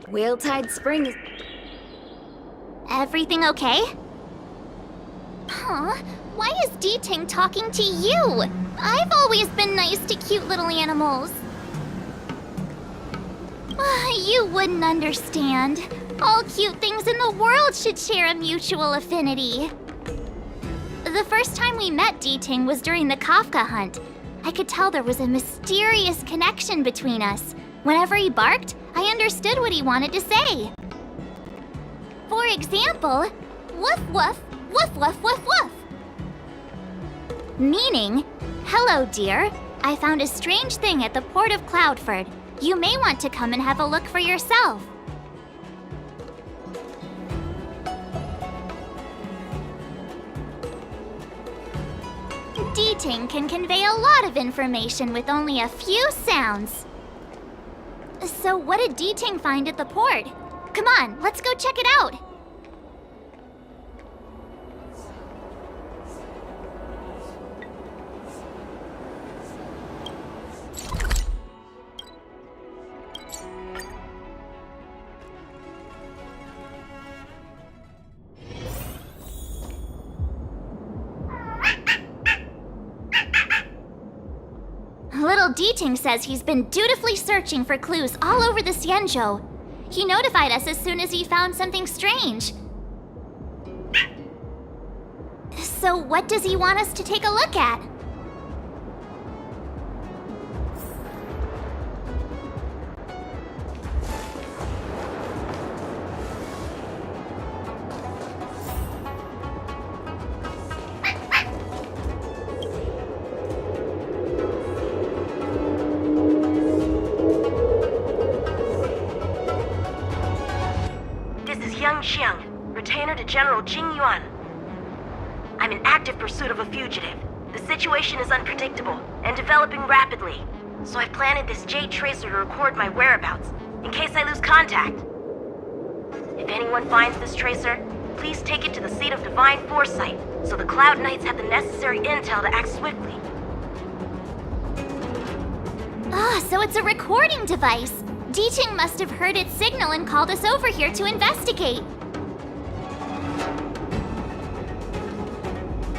Whale-tide spring is... Everything okay? Huh? Why is D-Ting talking to you? I've always been nice to cute little animals. You wouldn't understand. All cute things in the world should share a mutual affinity. The first time we met D-Ting was during the Kafka hunt. I could tell there was a mysterious connection between us. Whenever he barked, I understood what he wanted to say. For example, woof woof, woof woof woof woof. Meaning, hello dear, I found a strange thing at the port of Cloudford. You may want to come and have a look for yourself. D-Ting can convey a lot of information with only a few sounds. So what did D-Ting find at the port? Come on, let's go check it out. Little D-Ting says he's been dutifully searching for clues all over the Xianzhou. He notified us as soon as he found something strange. So what does he want us to take a look at? Retainer to General Jing Yuan. I'm in active pursuit of a fugitive. The situation is unpredictable and developing rapidly, so I've planted this Jade Tracer to record my whereabouts, in case I lose contact. If anyone finds this tracer, please take it to the seat of Divine Foresight, so the Cloud Knights have the necessary intel to act swiftly. So it's a recording device. D-Ting must have heard its signal and called us over here to investigate.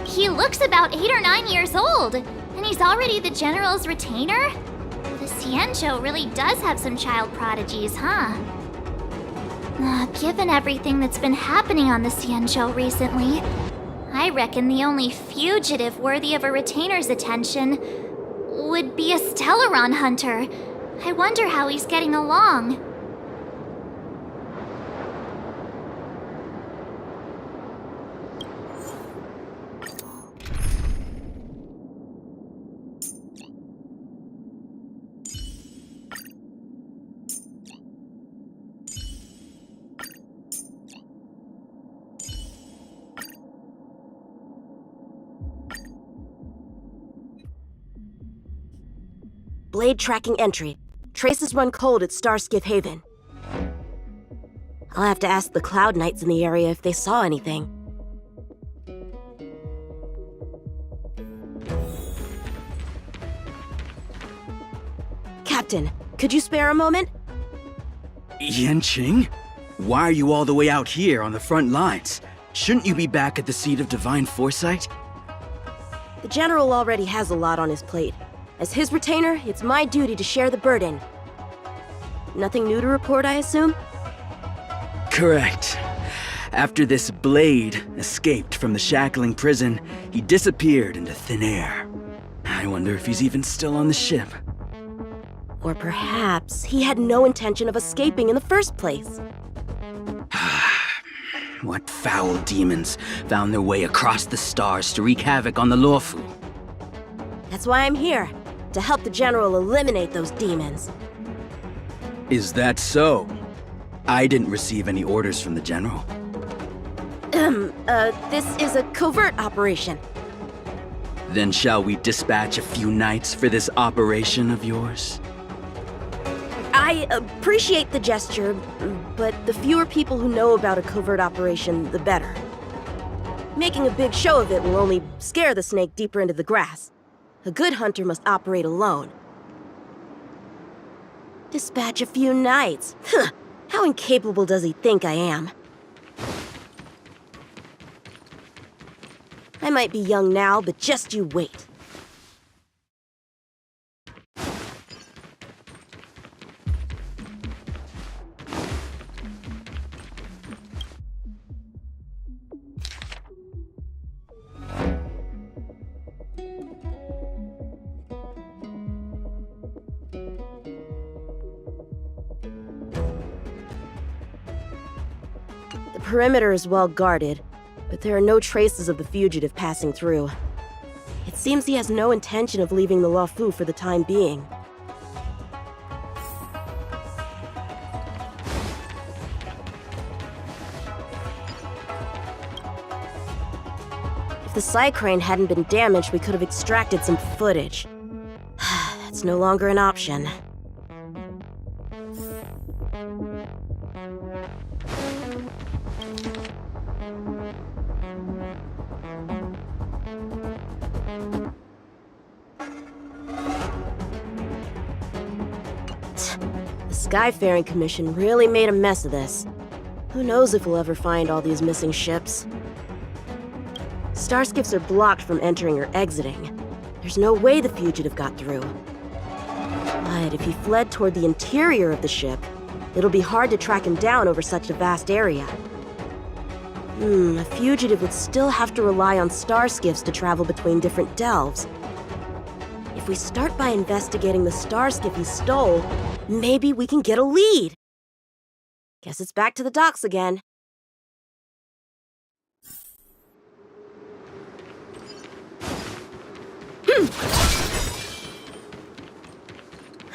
He looks about 8 or 9 years old, and he's already the General's retainer? The Xianzhou really does have some child prodigies, huh? Given everything that's been happening on the Xianzhou recently, I reckon the only fugitive worthy of a retainer's attention would be a Stellaron hunter. I wonder how he's getting along. Blade tracking entry. Traces run cold at Starskiff Haven. I'll have to ask the Cloud Knights in the area if they saw anything. Captain, could you spare a moment? Yanqing? Why are you all the way out here on the front lines? Shouldn't you be back at the seat of Divine Foresight? The General already has a lot on his plate. As his retainer, it's my duty to share the burden. Nothing new to report, I assume? Correct. After this Blade escaped from the shackling prison, he disappeared into thin air. I wonder if he's even still on the ship. Or perhaps he had no intention of escaping in the first place. What foul demons found their way across the stars to wreak havoc on the Luofu? That's why I'm here, to help the General eliminate those demons. Is that so? I didn't receive any orders from the General. This is a covert operation. Then shall we dispatch a few knights for this operation of yours? I appreciate the gesture, but the fewer people who know about a covert operation, the better. Making a big show of it will only scare the snake deeper into the grass. A good hunter must operate alone. Dispatch a few knights. Huh. How incapable does he think I am? I might be young now, but just you wait. The perimeter is well guarded, but there are no traces of the fugitive passing through. It seems he has no intention of leaving the Luofu for the time being. If the Psy Crane hadn't been damaged, we could have extracted some footage. That's no longer an option. The Skyfaring Commission really made a mess of this. Who knows if we'll ever find all these missing ships? Starskiffs are blocked from entering or exiting. There's no way the fugitive got through. But if he fled toward the interior of the ship, it'll be hard to track him down over such a vast area. A fugitive would still have to rely on starskiffs to travel between different delves. If we start by investigating the starskiff he stole, maybe we can get a lead. Guess it's back to the docks again.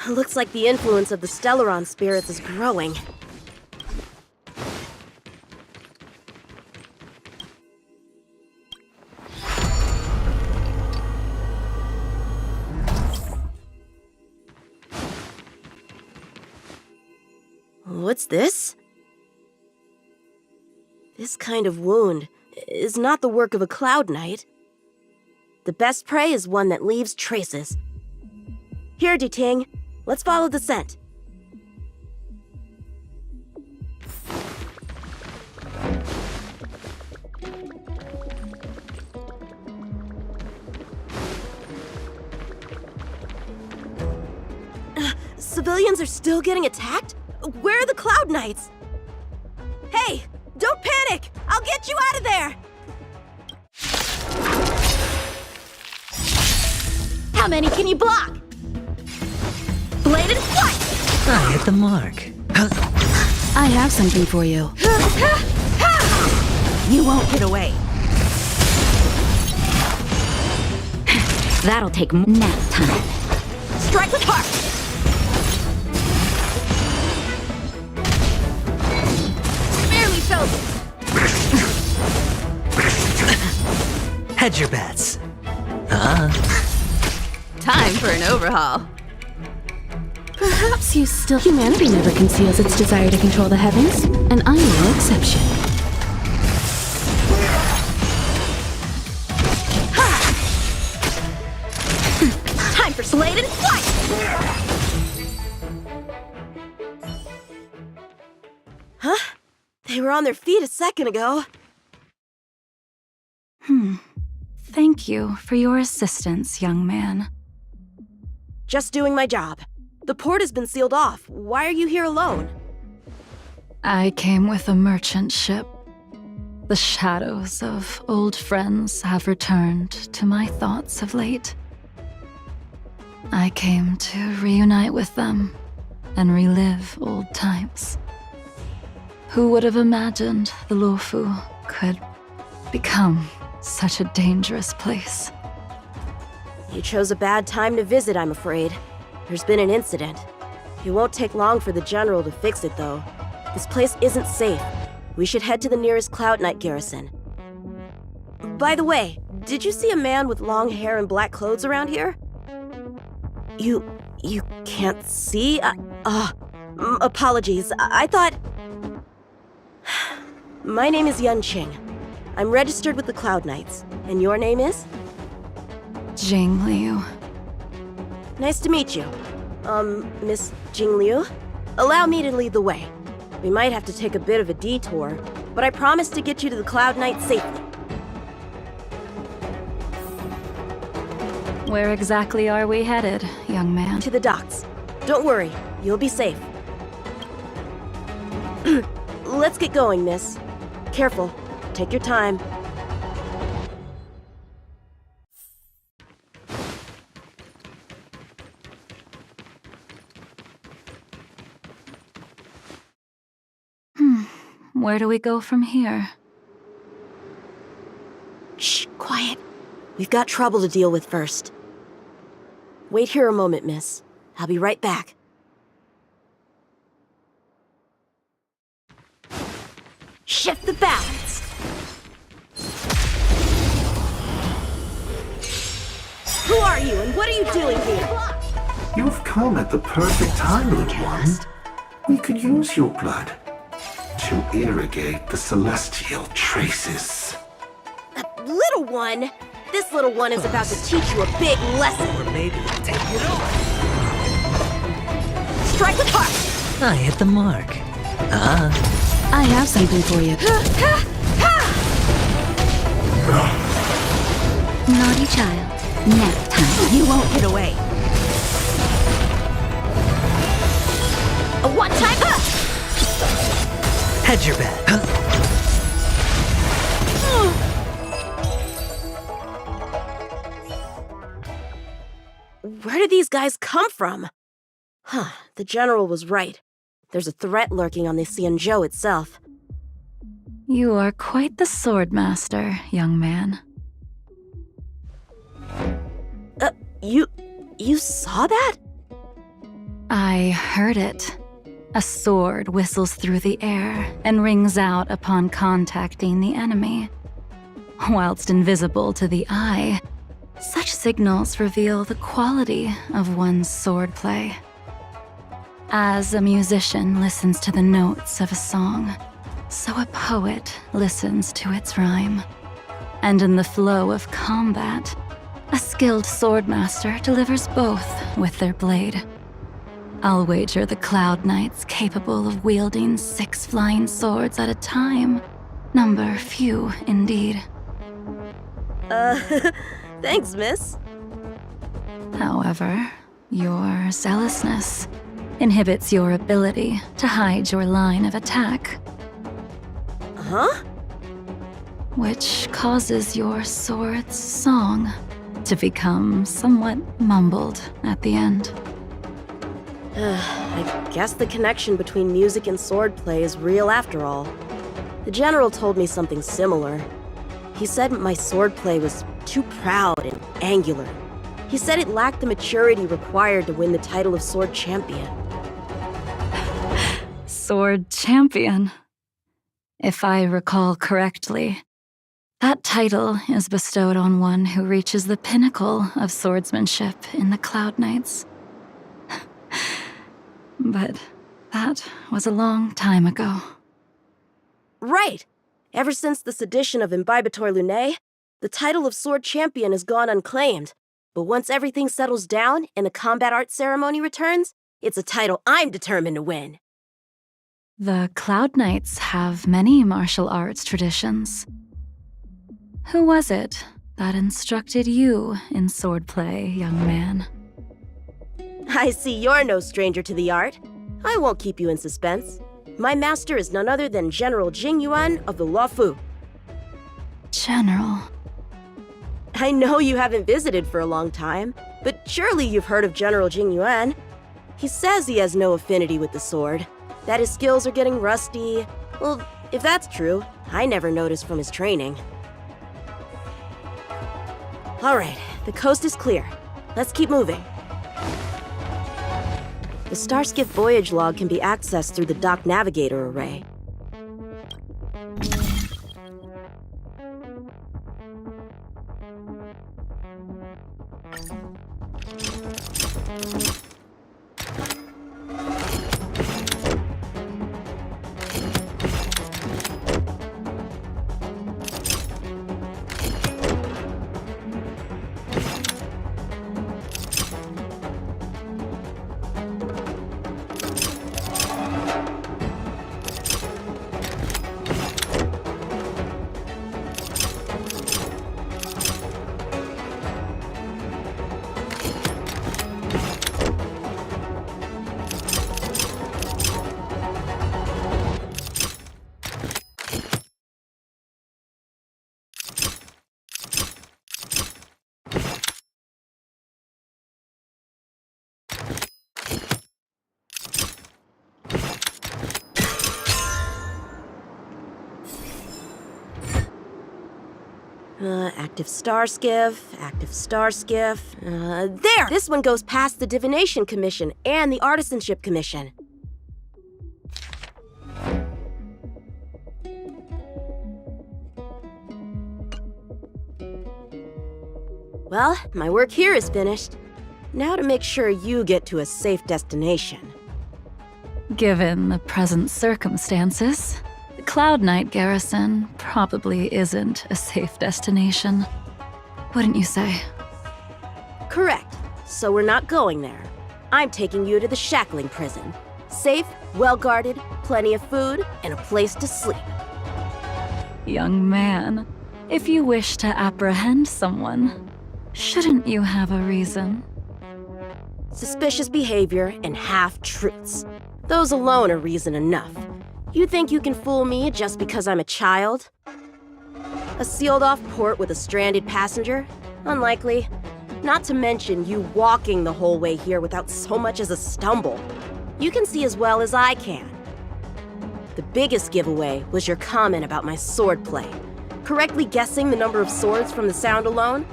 Looks like the influence of the Stellaron spirits is growing. What's this? This kind of wound is not the work of a Cloud Knight. The best prey is one that leaves traces. Here, Ting, let's follow the scent. Civilians are still getting attacked? Where are the Cloud Knights? Hey, don't panic! I'll get you out of there! How many can you block? Bladed flight! I hit the mark. I have something for you. You won't get away. That'll take nap time. Strike with heart! Barely felt it. Hedge your bets. Time for an overhaul. Perhaps you still... Humanity never conceals its desire to control the heavens, and I'm no exception. Time for bladed flight! Huh? They were on their feet a second ago. Thank you for your assistance, young man. Just doing my job. The port has been sealed off. Why are you here alone? I came with a merchant ship. The shadows of old friends have returned to my thoughts of late. I came to reunite with them and relive old times. Who would have imagined the Luofu could become such a dangerous place? You chose a bad time to visit, I'm afraid. There's been an incident. It won't take long for the General to fix it, though. This place isn't safe. We should head to the nearest Cloud Knight garrison. By the way, did you see a man with long hair and black clothes around here? You can't see? Apologies. I thought... My name is Yun Qing. I'm registered with the Cloud Knights. And your name is? Jing Liu. Nice to meet you. Miss Jing Liu? Allow me to lead the way. We might have to take a bit of a detour, but I promise to get you to the Cloud Knight safely. Where exactly are we headed, young man? To the docks. Don't worry, you'll be safe. Let's get going, miss. Careful. Take your time. Where do we go from here? Shh, quiet. We've got trouble to deal with first. Wait here a moment, miss. I'll be right back. Shift the balance. Who are you and what are you doing here? You've come at the perfect time, little one. We could use your blood to irrigate the celestial traces. Little one? This little one is about to teach you a big lesson. Or maybe take it on. Strike the part! I hit the mark. I have something for you. Naughty child. Nap time. You won't get away. A one-time Hedge your bet. Where did these guys come from? Huh, the General was right. There's a threat lurking on the Xianzhou itself. You are quite the sword master, young man. You saw that? I heard it. A sword whistles through the air and rings out upon contacting the enemy. Whilst invisible to the eye, such signals reveal the quality of one's swordplay. As a musician listens to the notes of a song, so a poet listens to its rhyme. And in the flow of combat, a skilled swordmaster delivers both with their blade. I'll wager the Cloud Knights capable of wielding 6 flying swords at a time. Number few, indeed. Thanks, miss. However, your zealousness inhibits your ability to hide your line of attack, Huh? which causes your sword's song to become somewhat mumbled at the end. I guess the connection between music and swordplay is real after all. The General told me something similar. He said my swordplay was too proud and angular. He said it lacked the maturity required to win the title of Sword Champion. Sword Champion. If I recall correctly, that title is bestowed on one who reaches the pinnacle of swordsmanship in the Cloud Knights. But that was a long time ago. Right! Ever since the sedition of Imbibitor Lunae, the title of Sword Champion has gone unclaimed. But once everything settles down and the combat art ceremony returns, it's a title I'm determined to win. The Cloud Knights have many martial arts traditions. Who was it that instructed you in swordplay, young man? I see you're no stranger to the art. I won't keep you in suspense. My master is none other than General Jing Yuan of the Luofu. General. I know you haven't visited for a long time, but surely you've heard of General Jing Yuan. He says he has no affinity with the sword, that his skills are getting rusty. Well, if that's true, I never noticed from his training. All right, the coast is clear. Let's keep moving. The Starskiff voyage log can be accessed through the dock navigator array. Active star skiff, active star skiff. There! This one goes past the Divination Commission and the Artisanship Commission. Well, my work here is finished. Now to make sure you get to a safe destination. Given the present circumstances, the Cloud Knight garrison probably isn't a safe destination. Wouldn't you say? Correct. So we're not going there. I'm taking you to the shackling prison. Safe, well-guarded, plenty of food, and a place to sleep. Young man, if you wish to apprehend someone, shouldn't you have a reason? Suspicious behavior and half-truths. Those alone are reason enough. You think you can fool me just because I'm a child? A sealed-off port with a stranded passenger? Unlikely. Not to mention you walking the whole way here without so much as a stumble. You can see as well as I can. The biggest giveaway was your comment about my swordplay. Correctly guessing the number of swords from the sound alone?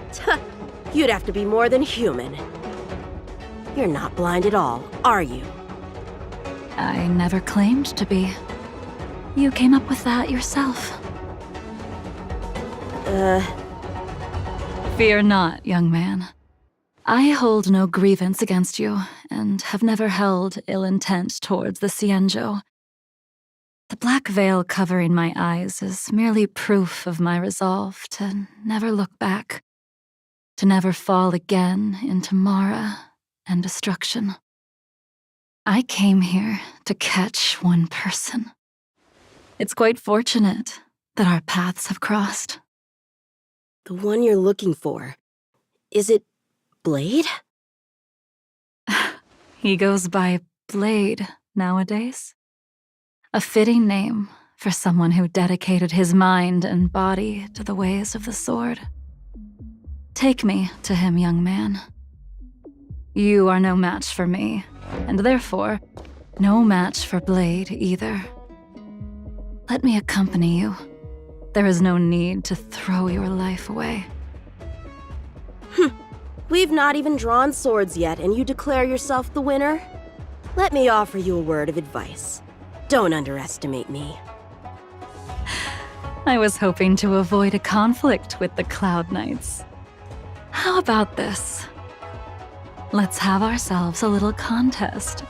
You'd have to be more than human. You're not blind at all, are you? I never claimed to be. You came up with that yourself. Fear not, young man. I hold no grievance against you, and have never held ill intent towards the Cienjo. The black veil covering my eyes is merely proof of my resolve to never look back, to never fall again into Mara and destruction. I came here to catch one person. It's quite fortunate that our paths have crossed. The one you're looking for. Is it Blade? He goes by Blade nowadays. A fitting name for someone who dedicated his mind and body to the ways of the sword. Take me to him, young man. You are no match for me, and therefore, no match for Blade either. Let me accompany you. There is no need to throw your life away. We've not even drawn swords yet, and you declare yourself the winner? Let me offer you a word of advice. Don't underestimate me. I was hoping to avoid a conflict with the Cloud Knights. How about this? Let's have ourselves a little contest.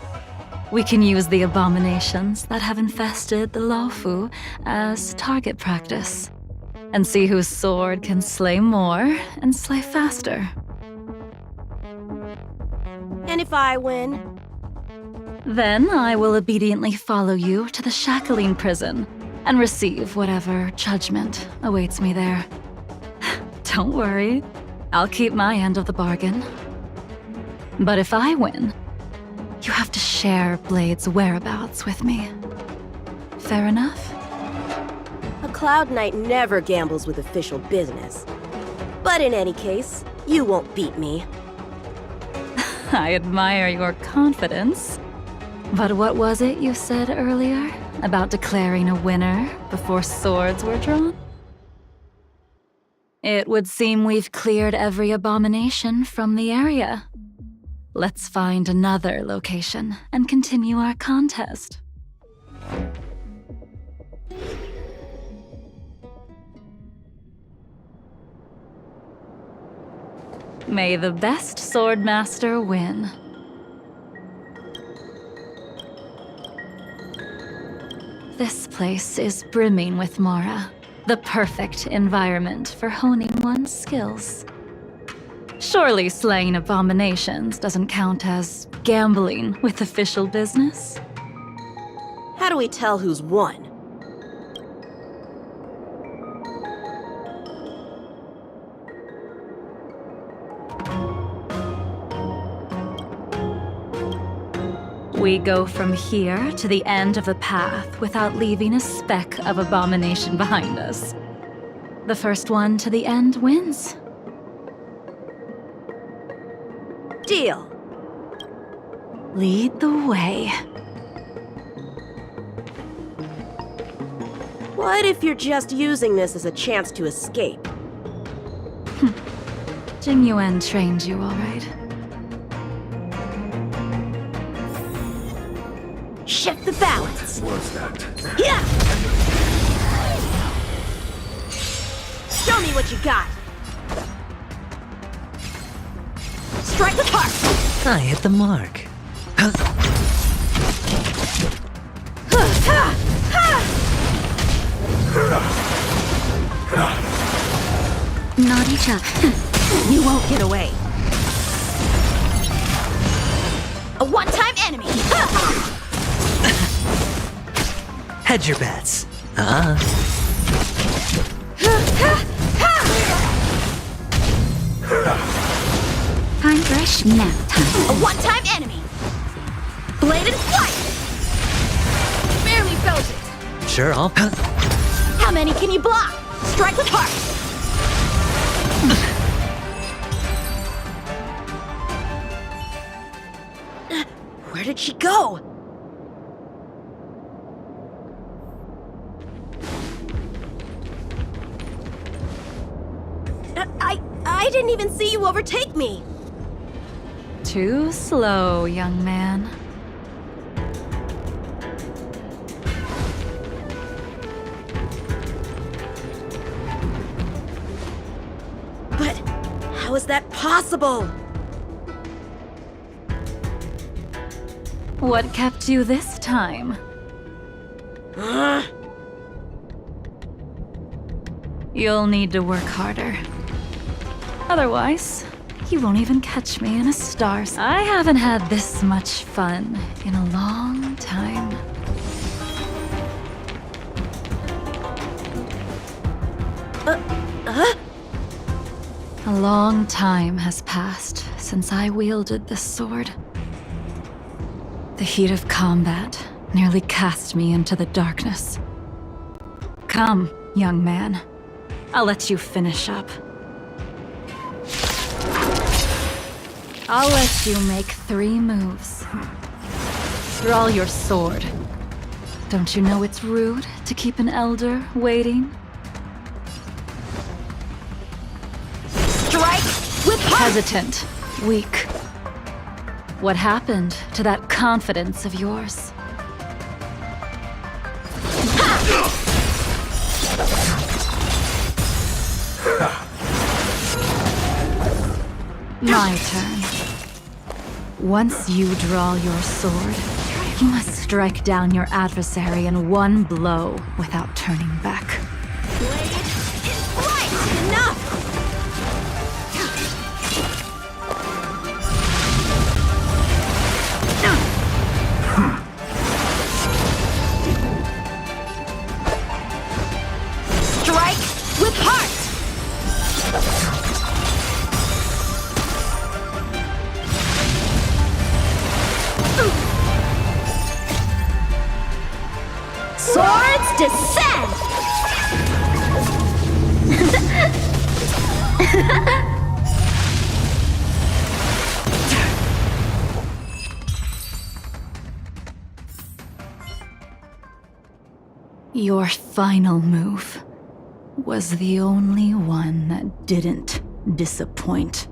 We can use the abominations that have infested the Lofu as target practice, and see whose sword can slay more and slay faster. And if I win? Then I will obediently follow you to the shackling prison and receive whatever judgment awaits me there. Don't worry, I'll keep my end of the bargain. But if I win, you have to share Blade's whereabouts with me. Fair enough? A Cloud Knight never gambles with official business. But in any case, you won't beat me. I admire your confidence. But what was it you said earlier about declaring a winner before swords were drawn? It would seem we've cleared every abomination from the area. Let's find another location and continue our contest. May the best swordmaster win. This place is brimming with Mara, the perfect environment for honing one's skills. Surely slaying abominations doesn't count as gambling with official business? How do we tell who's won? We go from here to the end of the path without leaving a speck of abomination behind us. The first one to the end wins. Deal. Lead the way. What if you're just using this as a chance to escape? Jing Yuan trained you, all right? Shift the balance. Was that? Yeah! Show me what you got. Strike with heart. I hit the mark. Naughty chap. You won't get away. A one-time enemy. Hedge your bets. Time for a snap time. A one-time enemy. Bladed flight. Barely felt it. Sure, I'll. How many can you block? Strike with heart. Where did she go? I didn't even see you overtake me. Too slow, young man. But how is that possible? What kept you this time? You'll need to work harder. Otherwise, you won't even catch me in a star. I haven't had this much fun in a long time. A long time has passed since I wielded this sword. The heat of combat nearly cast me into the darkness. Come, young man. I'll let you finish up. I'll let you make 3 moves. Draw your sword. Don't you know it's rude to keep an elder waiting? Strike with heart. Hesitant, weak. What happened to that confidence of yours? My turn. Once you draw your sword, you must strike down your adversary in one blow without turning back. Blade in flight. Enough. Strike with heart. Swords descend! Your final move was the only one that didn't disappoint.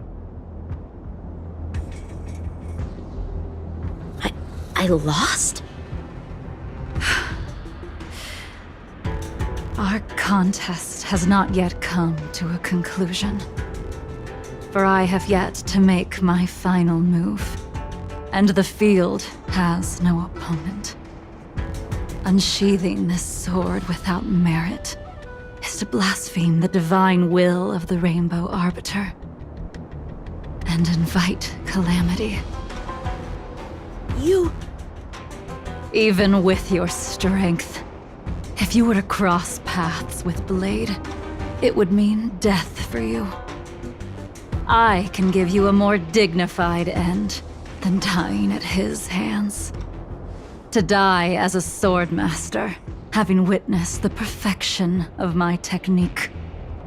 I lost? Our contest has not yet come to a conclusion. For I have yet to make my final move, and the field has no opponent. Unsheathing this sword without merit is to blaspheme the divine will of the Rainbow Arbiter and invite calamity. You... Even with your strength, if you were to cross paths with Blade, it would mean death for you. I can give you a more dignified end than dying at his hands. To die as a swordmaster, having witnessed the perfection of my technique,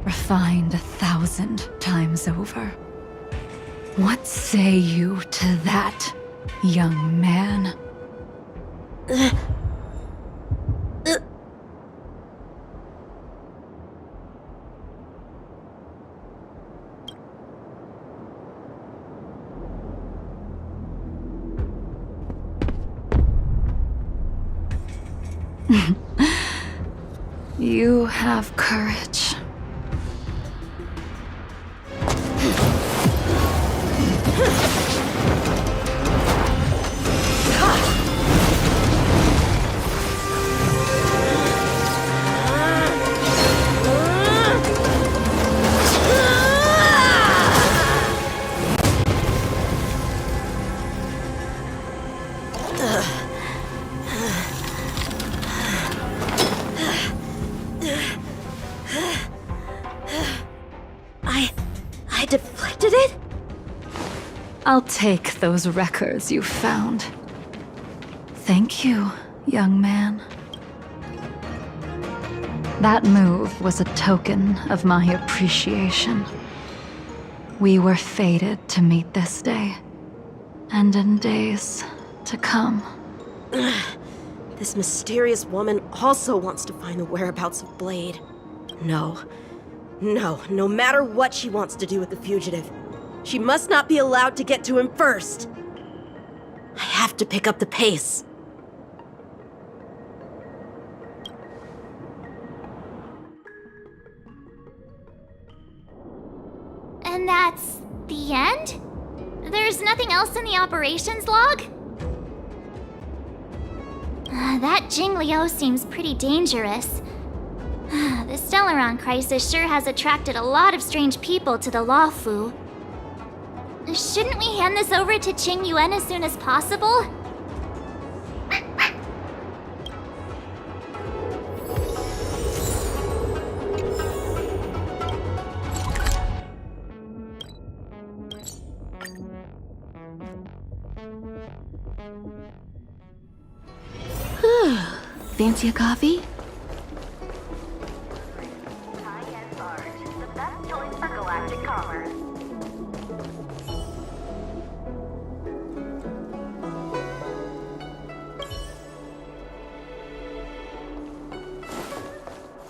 refined 1,000 times over. What say you to that, young man? You have courage. I deflected it? I'll take those records you found. Thank you, young man. That move was a token of my appreciation. We were fated to meet this day, and in days to come. This mysterious woman also wants to find the whereabouts of Blade. No matter what she wants to do with the fugitive, she must not be allowed to get to him first. I have to pick up the pace. And that's the end? There's nothing else in the operations log? That Jing Liu seems pretty dangerous. The Stellaron crisis sure has attracted a lot of strange people to the Luofu. Shouldn't we hand this over to Qing Yuan as soon as possible? Fancy a coffee? The best choice for galactic commerce.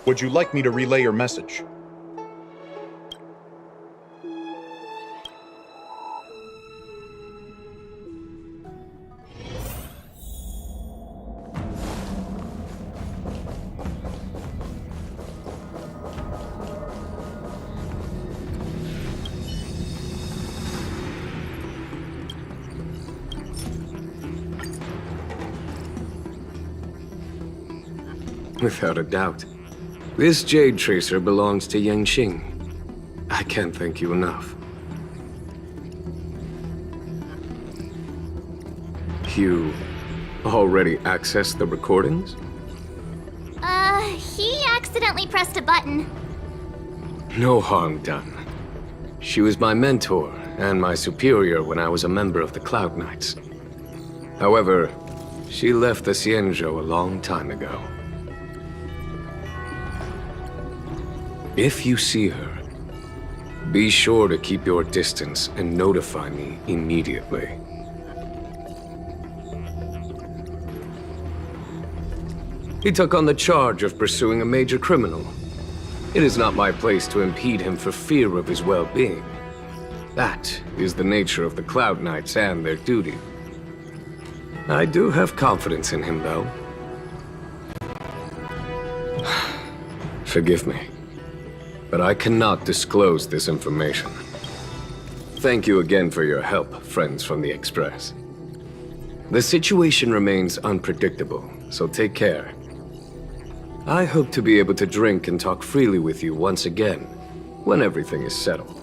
Would you like me to relay your message? Without a doubt. This Jade Tracer belongs to Yangqing. I can't thank you enough. You already accessed the recordings? He accidentally pressed a button. No harm done. She was my mentor and my superior when I was a member of the Cloud Knights. However, she left the Xianzhou a long time ago. If you see her, be sure to keep your distance and notify me immediately. He took on the charge of pursuing a major criminal. It is not my place to impede him for fear of his well-being. That is the nature of the Cloud Knights and their duty. I do have confidence in him, though. Forgive me, but I cannot disclose this information. Thank you again for your help, friends from the Express. The situation remains unpredictable, so take care. I hope to be able to drink and talk freely with you once again, when everything is settled.